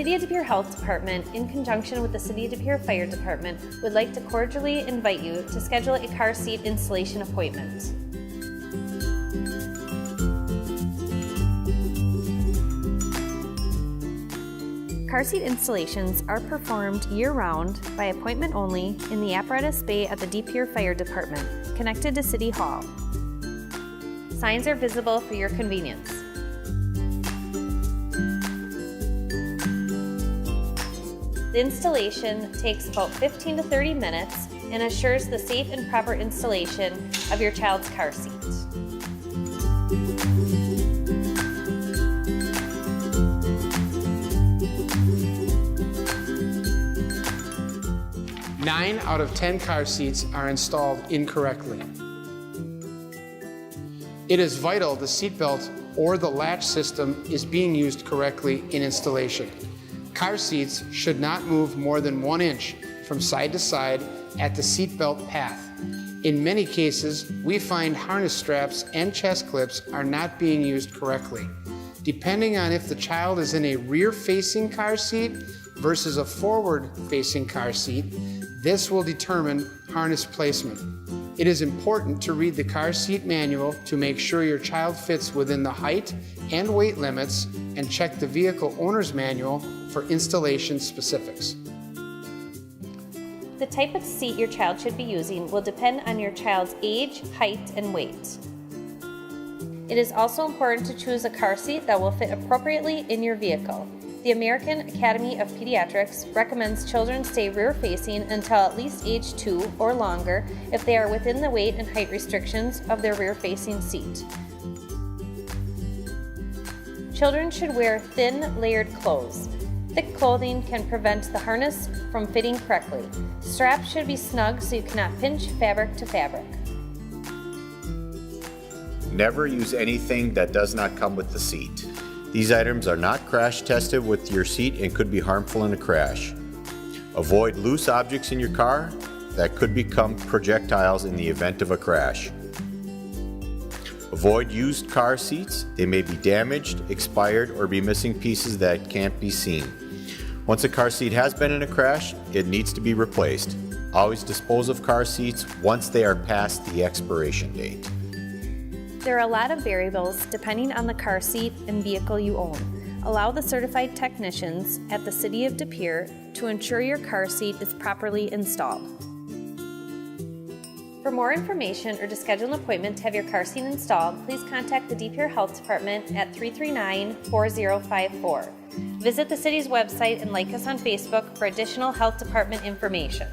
City of De Pere Health Department, in conjunction with the City of De Pere Fire Department, would like to cordially invite you to schedule a car seat installation appointment. Car seat installations are performed year-round by appointment only in the apparatus bay at the De Pere Fire Department, connected to City Hall. Signs are visible for your convenience. The installation takes about 15 to 30 minutes and assures the safe and proper installation of your child's car seat. Nine out of 10 car seats are installed incorrectly. It is vital the seatbelt or the latch system is being used correctly in installation. Car seats should not move more than 1 inch from side to side at the seatbelt path. In many cases, we find harness straps and chest clips are not being used correctly. Depending on if the child is in a rear-facing car seat versus a forward-facing car seat, this will determine harness placement. It is important to read the car seat manual to make sure your child fits within the height and weight limits, and check the vehicle owner's manual for installation specifics. The type of seat your child should be using will depend on your child's age, height, and weight. It is also important to choose a car seat that will fit appropriately in your vehicle. The American Academy of Pediatrics recommends children stay rear-facing until at least age 2 or longer if they are within the weight and height restrictions of their rear-facing seat. Children should wear thin, layered clothes. Thick clothing can prevent the harness from fitting correctly. Straps should be snug so you cannot pinch fabric to fabric. Never use anything that does not come with the seat. These items are not crash tested with your seat and could be harmful in a crash. Avoid loose objects in your car that could become projectiles in the event of a crash. Avoid used car seats. They may be damaged, expired, or be missing pieces that can't be seen. Once a car seat has been in a crash, it needs to be replaced. Always dispose of car seats once they are past the expiration date. There are a lot of variables depending on the car seat and vehicle you own. Allow the certified technicians at the City of De Pere to ensure your car seat is properly installed. For more information or to schedule an appointment to have your car seat installed, please contact the De Pere Health Department at 339-4054. Visit the city's website and like us on Facebook for additional health department information.